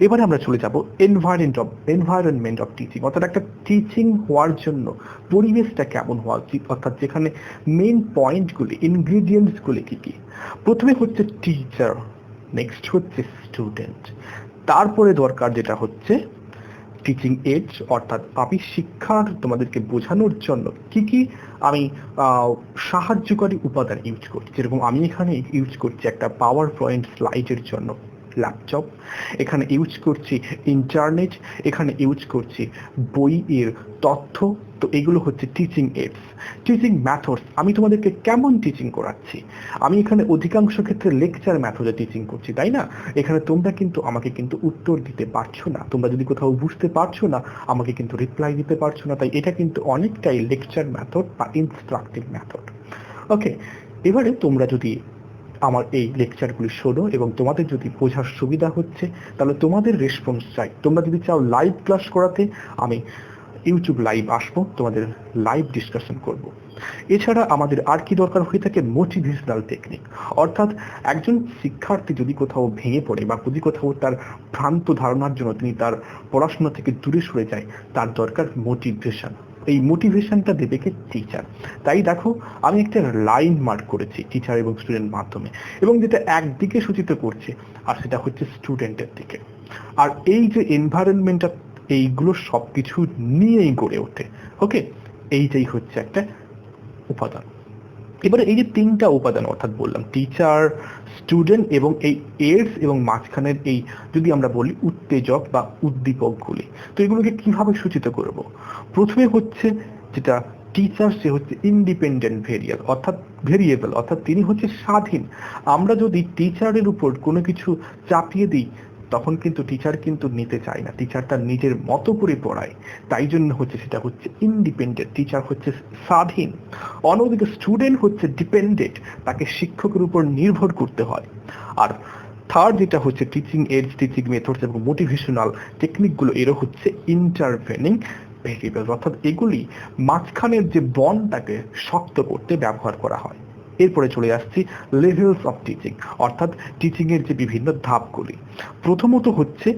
এবারে আমরা চলে যাব এনভায়রনমেন্ট অফ টিচিং, অর্থাৎ একটা টিচিং হওয়ার জন্য পরিবেশটা কেমন হওয়া উচিত, অর্থাৎ যেখানে মেইন পয়েন্টগুলি, ইনগ্রিডিয়েন্টসগুলি কি কি। প্রথমে হচ্ছে টিচার, নেক্সট হচ্ছে স্টুডেন্ট, তারপরে দরকার যেটা হচ্ছে টিচিং এইডস অর্থাৎ আমি শিক্ষার তোমাদেরকে বোঝানোর জন্য কি কি আমি সাহায্যকারী উপাদান ইউজ করছি, যেরকম আমি এখানে ইউজ করছি একটা পাওয়ার পয়েন্ট স্লাইডের জন্য ল্যাপটপ, এখানে ইউজ করছি ইন্টারনেট, এখানে ইউজ করছি বইয়ের তথ্য। তো এগুলো হচ্ছে টিচিং এইডস। টিচিং ম্যাথডস, আমি তোমাদেরকে কেমন টিচিং করাচ্ছি, আমি এখানে অধিকাংশ ক্ষেত্রে লেকচার মেথডে টিচিং করছি, তাই না? এখানে তোমরা কিন্তু আমাকে কিন্তু উত্তর দিতে পারছো না, তোমরা যদি কোথাও বুঝতে পারছো না আমাকে কিন্তু রিপ্লাই দিতে পারছো না, তাই এটা কিন্তু অনেকটাই লেকচার মেথড বা ইনস্ট্রাকটিভ মেথড। ওকে, এবারে তোমরা যদি আমার এই লেকচারগুলি শোনো এবং তোমাদের যদি বোঝার সুবিধা হচ্ছে তাহলে তোমাদের রেসপন্স চাই। তোমরা যদি চাও লাইভ ক্লাস করাতে, আমি ইউটিউব লাইভ আসবো, তোমাদের লাইভ ডিসকাশন করব। এছাড়া আমাদের আর কি দরকার হয়ে থাকে, মোটিভেশনাল টেকনিক, অর্থাৎ একজন শিক্ষার্থী যদি কোথাও ভেঙে পড়ে বা যদি কোথাও তার ভ্রান্ত ধারণার জন্য তিনি তার পড়াশোনা থেকে দূরে সরে যায়, তার দরকার মোটিভেশন। এই মোটিভেশনটা দেবে কে? টিচার। তাই দেখো আমি একটা লাইন মার্ক করেছি টিচার এবং স্টুডেন্ট মাধ্যমে, এবং যেটা একদিকে সূচিত করছে আর সেটা হচ্ছে স্টুডেন্টের দিকে। আর এই যে এনভায়রনমেন্টটা, এইগুলো সবকিছু নিয়েই গড়ে ওঠে। ওকে, এইটাই হচ্ছে একটা উপাদান। এবারে এই যে তিনটা উপাদান অর্থাৎ বললাম টিচার, স্টুডেন্ট এবং এই এইডস এবং মাঝখানের এই যদি আমরা বলি উত্তেজক বা উদ্দীপকগুলি, তো এগুলোকে কিভাবে সূচিত করব? প্রথমে হচ্ছে যেটা টিচার, সে হচ্ছে ইন্ডিপেন্ডেন্ট ভেরিয়েবল, অর্থাৎ তিনি হচ্ছে স্বাধীন। আমরা যদি টিচারের উপর কোনো কিছু চাপিয়ে দিই তখন কিন্তু টিচার কিন্তু নিতে চায় না, টিচার তার নিজের মতো করে পড়ায়, তাই জন্য হচ্ছে সেটা হচ্ছে ইন্ডিপেন্ডেন্ট, টিচার হচ্ছে স্বাধীন। অন্যদিকে স্টুডেন্ট হচ্ছে ডিপেন্ডেন্ট, তাকে শিক্ষকের উপর নির্ভর করতে হয়। আর থার্ড যেটা হচ্ছে টিচিং এইডস, টিচিং মেথডস এবং মোটিভেশনাল টেকনিকগুলো, এরও হচ্ছে ইন্টারভেনিং ভেরিয়েবল, অর্থাৎ এগুলি মাঝখানের যে বন্ডটাকে শক্ত করতে ব্যবহার করা হয়। এরপরে চলে আসছি লেভেলস অফ টিচিং, অর্থাৎ টিচিং এর যে বিভিন্ন ধাপগুলি। প্রথমত হচ্ছে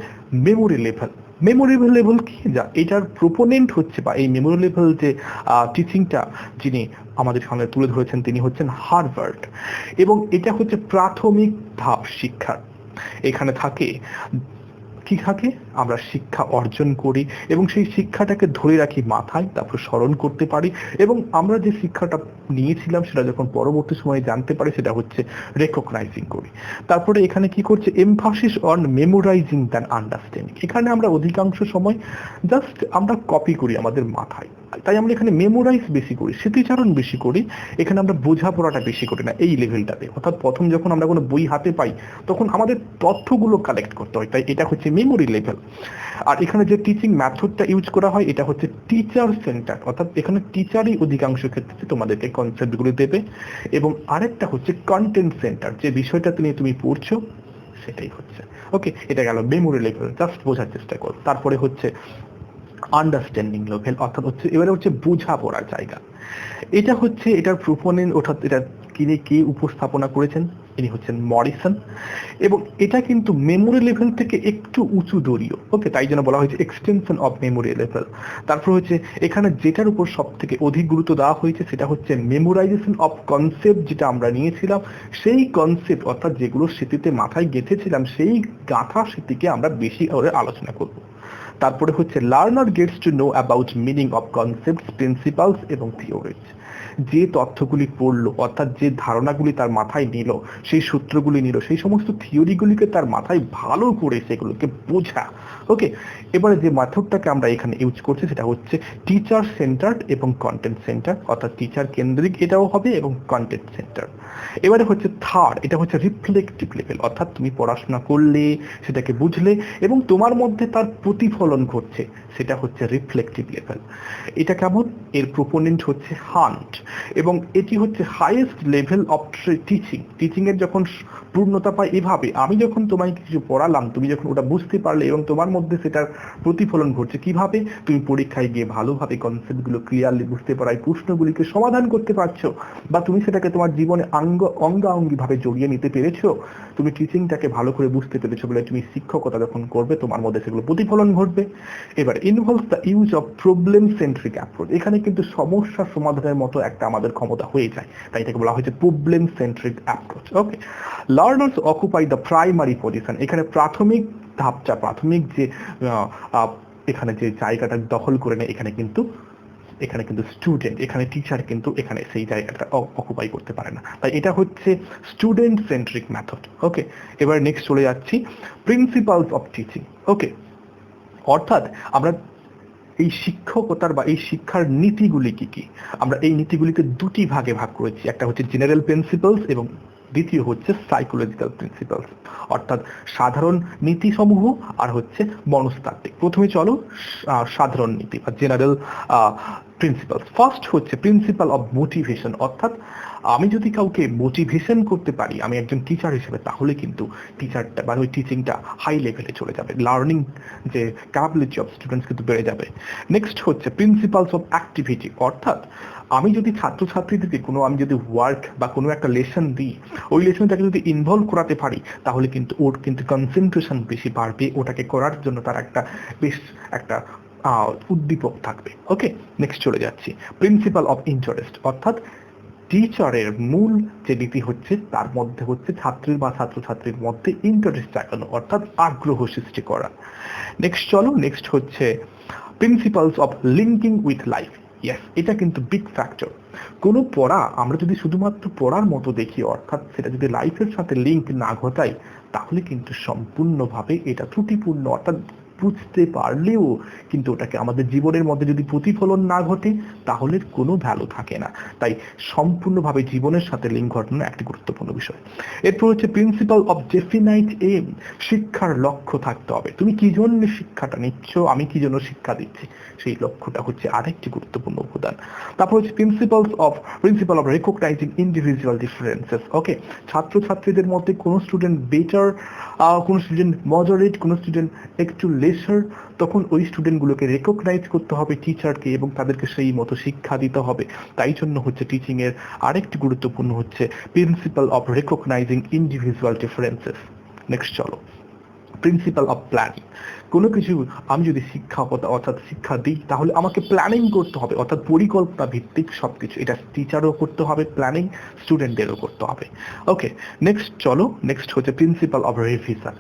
মেমোরি লেভেল। মেমোরি লেভেল কি? যা এটার প্রোপোনেন্ট হচ্ছে বা এই মেমোরি লেভেল যে টিচিংটা যিনি আমাদের সামনে তুলে ধরেছেন তিনি হচ্ছেন হার্ভার্ড, এবং এটা হচ্ছে প্রাথমিক ধাপ শিক্ষার। এখানে থাকে কি থাকে, আমরা শিক্ষা অর্জন করি এবং সেই শিক্ষাটাকে ধরে রাখি মাথায়, তারপর স্মরণ করতে পারি, এবং আমরা যে শিক্ষাটা নিয়েছিলাম সেটা যখন পরবর্তী সময়ে জানতে পারি সেটা হচ্ছে রেকগনাইজিং করি। তারপরে এখানে কি করছে, emphasis on memorising than understanding. এখানে আমরা অধিকাংশ সময় জাস্ট আমরা কপি করি আমাদের মাথায়, তাই আমরা এখানে মেমোরাইজ বেশি করি, স্মৃতিচারণ বেশি করি, এখানে আমরা বোঝাপড়াটা বেশি করি না এই লেভেলটাতে। অর্থাৎ প্রথম যখন আমরা কোনো বই হাতে পাই তখন আমাদের তথ্যগুলো কালেক্ট করতে হয়, তাই এটা হচ্ছে মেমোরি লেভেল। আর এখানে যে টিচিং মেথডটা ইউজ করা হয় এটা হচ্ছে টিচার সেন্টার, অর্থাৎ এখানে টিচারই অধিকাংশ ক্ষেত্রে তোমাদেরকে কনসেপ্টগুলো দেবে। এবং আরেকটা হচ্ছে কন্টেন্ট সেন্টার, যে বিষয়টা তুমি পড়ছো সেটাই হচ্ছে। ওকে, এটা গেল মেমোরি লেভেল, জাস্ট বোঝার চেষ্টা করো। তারপরে হচ্ছে আন্ডারস্ট্যান্ডিং লেভেল, অর্থাৎ হচ্ছে এবারে হচ্ছে বোঝাপড়ার জায়গা। এটা হচ্ছে এটার প্রোপোনেন্ট, অর্থাৎ এটা কে উপস্থাপনা করেছেন, ইনি হচ্ছেন মরিসন, এবং এটা কিন্তু মেমোরি লেভেল থেকে একটু উঁচু দরীয়। ওকে, তাই জন্য বলা হয়েছে এক্সটেনশন অফ মেমোরি লেভেল। তারপর হচ্ছে এখানে যেটার উপর সব থেকে অধিক গুরুত্ব দেওয়া হয়েছে সেটা হচ্ছে মেমোরাইজেশন অফ কনসেপ্ট, যেটা আমরা নিয়েছিলাম সেই কনসেপ্ট, অর্থাৎ যেগুলো স্মৃতিতে মাথায় গেঁথেছিলাম সেই গাঁথা স্মৃতিকে আমরা বেশি করে আলোচনা করব। তারপরে হচ্ছে learner Gates to know about meaning of concepts, principles এবং থিওরিজ। যে তথ্যগুলি পড়লো, অর্থাৎ যে ধারণাগুলি তার মাথায় নিল, সেই সূত্রগুলি নিল, সেই সমস্ত থিওরিগুলিকে তার মাথায় ভালো করে সেগুলোকে বোঝা। ওকে, এবারে যে মেথডটাকে আমরা এখানে ইউজ করছি সেটা হচ্ছে টিচার সেন্টার্ড এবং কন্টেন্ট সেন্টার, অর্থাৎ টিচার কেন্দ্রিক এটাও হবে এবং কন্টেন্ট সেন্টার। এবারে হচ্ছে থার্ড, এটা হচ্ছে রিফ্লেক্টিভ লেভেল, অর্থাৎ তুমি পড়াশোনা করলে সেটাকে বুঝলে এবং তোমার মধ্যে তার প্রতিফলন ঘটছে, সেটা হচ্ছে রিফ্লেক্টিভ লেভেল। এটা কেমন? এর প্রোপোনেন্ট হচ্ছে হান্ট, এবং এটি হচ্ছে হাইয়েস্ট লেভেল অফ টিচিং এর যখন পূর্ণতা পায় এভাবে, আমি যখন তোমায় কিছু পড়ালাম তুমি যখন ওটা বুঝতে পারলে এবং তোমার মধ্যে সেটার প্রতিফলন ঘটছে, কিভাবে? তুমি পরীক্ষায় গিয়ে ভালোভাবে কনসেপ্টগুলো ক্লিয়ারলি বুঝতে পারায় প্রশ্নগুলিকে সমাধান করতে পারছো, বা তুমি সেটাকে তোমার জীবনে অঙ্গাঙ্গি ভাবে জড়িয়ে নিতে পেরেছো, তুমি টিচিংটাকে ভালো করে বুঝতে পেরেছো বলে তুমি শিক্ষকতা যখন করবে তোমার মধ্যে সেগুলো প্রতিফলন ঘটবে। এবার involves the use of problem centric approach, এখানে কিন্তু সমস্যা সমাধানের মতো একটা আমাদের ক্ষমতা হয়ে যায়, তাই এটাকে বলা হয়েছে problem centric approach. Okay, learners occupy the primary position, এখানে প্রাথমিক ধাপটা, প্রাথমিক যে এখানে যে জায়গাটা দখল করে নেয় এখানে কিন্তু স্টুডেন্ট, এখানে টিচার কিন্তু এখানে সেই জায়গাটা অকুপাই করতে পারে না। তাই এটা হচ্ছে স্টুডেন্ট সেন্ট্রিক মেথড। ওকে, এবার নেক্সট চলে যাচ্ছি প্রিন্সিপালস অফ টিচিং। ওকে, অর্থাৎ আমরা এই শিক্ষকতার বা এই শিক্ষার নীতিগুলি কি কি, আমরা এই নীতিগুলিকে দুটি ভাগে ভাগ করেছি, একটা হচ্ছে জেনারেল প্রিন্সিপালস এবং দ্বিতীয় হচ্ছে সাইকোলজিক্যাল প্রিন্সিপালস, অর্থাৎ সাধারণ নীতি সমূহ আর হচ্ছে মনস্তাত্ত্বিক। প্রথমে চলো সাধারণ নীতি বা জেনারেল প্রিন্সিপালস। ফার্স্ট হচ্ছে প্রিন্সিপাল অফ মোটিভেশন, অর্থাৎ আমি যদি কাউকে মোটিভেশন করতে পারি আমি একজন টিচার হিসেবে, তাহলে কিন্তু টিচারটা বা ওই টিচিংটা হাই লেভেলে চলে যাবে, লার্নিং যে ক্যাপাবিলিটি অফ স্টুডেন্টস কিন্তু বেড়ে যাবে। নেক্সট হচ্ছে প্রিন্সিপালস অফ অ্যাক্টিভিটি, অর্থাৎ আমি যদি ছাত্রছাত্রীদেরকে আমি যদি ওয়ার্ক বা কোনো একটা লেসন দিই, ওই লেসনটাকে যদি ইনভলভ করাতে পারি তাহলে কিন্তু ওর কিন্তু কনসেন্ট্রেশন বেশি বাড়বে, ওটাকে করার জন্য তার একটা উদ্দীপক থাকবে। ওকে, নেক্সট চলে যাচ্ছি প্রিন্সিপাল অফ ইন্টারেস্ট, অর্থাৎ টিচারের মূল যে নীতি হচ্ছে তার মধ্যে হচ্ছে ছাত্রীর বা ছাত্রছাত্রীর মধ্যে ইন্টারেস্ট জাগানো, অর্থাৎ আগ্রহ সৃষ্টি করা। নেক্সট হচ্ছে principles of linking with life. Yes, এটা কিন্তু বিগ ফ্যাক্টর। কোনো পড়া আমরা যদি শুধুমাত্র পড়ার মতো দেখি, অর্থাৎ সেটা যদি লাইফের সাথে লিঙ্ক না ঘটাই, তাহলে কিন্তু সম্পূর্ণভাবে এটা ত্রুটিপূর্ণ, অর্থাৎ বুঝতে পারলেও কিন্তু ওটাকে আমাদের জীবনের মধ্যে যদি প্রতিফলন না ঘটে তাহলে কোনো ভ্যালু থাকে না। তাই সম্পূর্ণভাবে জীবনের সাথে লিঙ্ক ঘটানো একটি গুরুত্বপূর্ণ বিষয়। এরপর হচ্ছে প্রিন্সিপাল অফ ডেফিনাইট এইম, শিক্ষার লক্ষ্য থাকতে হবে। তুমি কি জন্য শিক্ষাটা নিচ্ছ, আমি কি জন্য শিক্ষা দিচ্ছি, সেই লক্ষ্যটা হচ্ছে আরেকটি গুরুত্বপূর্ণ উপাদান। তারপর হচ্ছে principle of recognising individual differences. Okay, ছাত্রছাত্রীদের মধ্যে কোনো স্টুডেন্ট বেটার, কোনো স্টুডেন্ট মডারেট, কোনো স্টুডেন্ট একটু লেসার, তখন ওই স্টুডেন্টগুলোকে রেকগনাইজ করতে হবে টিচারকে এবং তাদেরকে সেই মতো শিক্ষা দিতে হবে। তাই জন্য হচ্ছে টিচিং এর আরেকটি গুরুত্বপূর্ণ হচ্ছে principle of recognising individual differences. Next চলো প্রিন্সিপাল অফ প্ল্যানিং। কোনো কিছু আমি যদি অর্থাৎ শিক্ষা দিই তাহলে আমাকে প্ল্যানিং করতে হবে, অর্থাৎ পরিকল্পনা ভিত্তিক সবকিছু, এটা টিচারও করতে হবে প্ল্যানিং, স্টুডেন্টদেরও করতে হবে। ওকে, নেক্সট হচ্ছে principle of revision.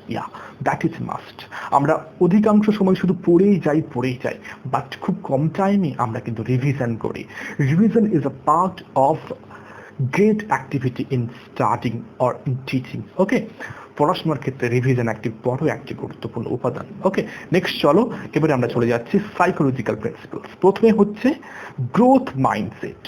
That is must. আমরা অধিকাংশ সময় শুধু পড়েই যাই, বাট খুব কম টাইমে আমরা কিন্তু রিভিশন করি। Revision is a part of great activity in studying or in teaching. Okay, পড়াশোনার ক্ষেত্রে রিভিশন একটি গুরুত্বপূর্ণ উপাদান। ওকে, নেক্সট চলো এবারে আমরা চলে যাচ্ছি সাইকোলজিক্যাল প্রিন্সিপালস। প্রথমে হচ্ছে গ্রোথ মাইন্ডসেট।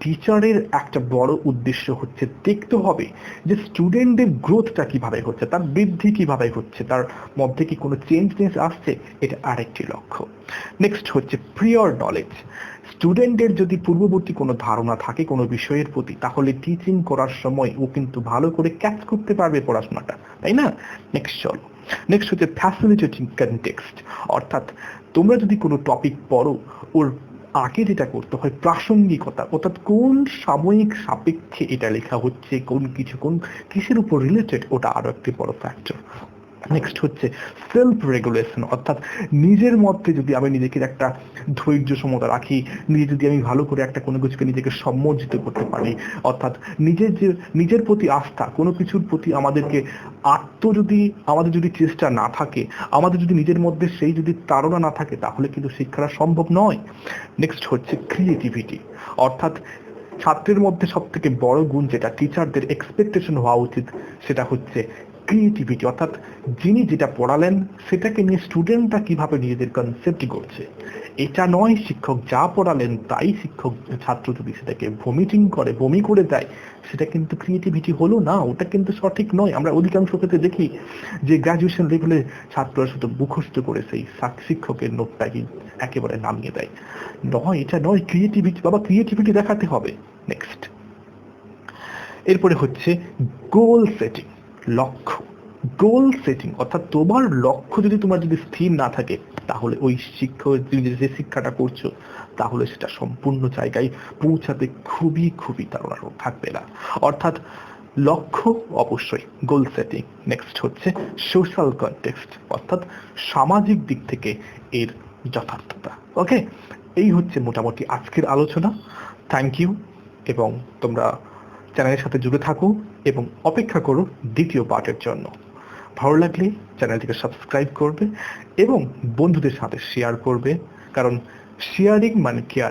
টিচারের একটা বড় উদ্দেশ্য হচ্ছে দেখতে হবে যে স্টুডেন্টের গ্রোথটা কিভাবে হচ্ছে, তার বৃদ্ধি কিভাবে হচ্ছে, তার মধ্যে কি কোনো চেঞ্জনেস আসছে, এটা আরেকটি লক্ষ্য। নেক্সট হচ্ছে প্রিয়র নলেজ। স্টুডেন্টের যদি পূর্ববর্তী কোনো ধারণা থাকে কোনো বিষয়ের প্রতি, তাহলে টিচিং করার সময় ও কিন্তু ভালো করে ক্যাচ করতে পারবে পড়াশোনাটা, তাই না? নেক্সট হচ্ছে ফ্যাসিলিটেটিং কনটেক্সট, অর্থাৎ তোমরা যদি কোনো টপিক পড়ো, ওর আগে যেটা করতে হয় প্রাসঙ্গিকতা, অর্থাৎ কোন সাময়িক সাপেক্ষে এটা লেখা হচ্ছে, কোন কিসের উপর রিলেটেড, ওটা আরো একটি বড় ফ্যাক্টর। নেক্সট হচ্ছে সেলফ রেগুলেশন, অর্থাৎ নিজের মধ্যে যদি আমি নিজেকে একটা ধৈর্য সমতা রাখি, যদি আমি ভালো করে একটা কোনো কিছুকে নিজেকে সম্মোচিত করতে পারি, অর্থাৎ নিজের প্রতি আস্থা, কোনো কিছুর প্রতি আমাদের যদি চেষ্টা না থাকে, আমাদের যদি নিজের মধ্যে সেই যদি তাড়না না থাকে, তাহলে কিন্তু শিক্ষাটা সম্ভব নয়। নেক্সট হচ্ছে ক্রিয়েটিভিটি, অর্থাৎ ছাত্রের মধ্যে সব থেকে বড় গুণ যেটা টিচারদের এক্সপেকটেশন হওয়া উচিত, সেটা হচ্ছে ক্রিয়েটিভিটি, অর্থাৎ যিনি যেটা পড়ালেন সেটাকে নিয়ে স্টুডেন্টরা কিভাবে নিজেদের কনসেপ্ট করছে। এটা নয় শিক্ষক যা পড়ালেন তাই ছাত্র যদি সেটাকে বমি করে দেয়, সেটা কিন্তু ক্রিয়েটিভিটি হলো না, ওটা কিন্তু সঠিক নয়। আমরা অধিকাংশ ক্ষেত্রে দেখি যে গ্রাজুয়েশন লেভেলে ছাত্ররা শুধু মুখস্থ করে সেই শিক্ষকের নোটটাকে একেবারে নামিয়ে দেয়। এটা নয়, ক্রিয়েটিভিটি দেখাতে হবে। নেক্সট, এরপরে হচ্ছে গোল সেটিং, গোল সেটিং, অর্থাৎ তোমার লক্ষ্য যদি স্থির না থাকে, তাহলে ওই যে শিক্ষাটা করছো, তাহলে সেটা সম্পূর্ণ জায়গায় পৌঁছাতে খুবই তাড়াতাড়ি থাকবে না। অর্থাৎ লক্ষ্য অবশ্যই, গোল সেটিং। নেক্সট হচ্ছে সোশ্যাল কনটেক্সট, অর্থাৎ সামাজিক দিক থেকে এর যথার্থতা। ওকে, এই হচ্ছে মোটামুটি আজকের আলোচনা। থ্যাংক ইউ, এবং তোমরা চ্যানেলের সাথে জুড়ে থাকো এবং অপেক্ষা করো দ্বিতীয় পার্টের জন্য। ভালো লাগলে চ্যানেলটিকে সাবস্ক্রাইব করবে এবং বন্ধুদের সাথে শেয়ার করবে, কারণ শেয়ারিং মানে কেয়ার।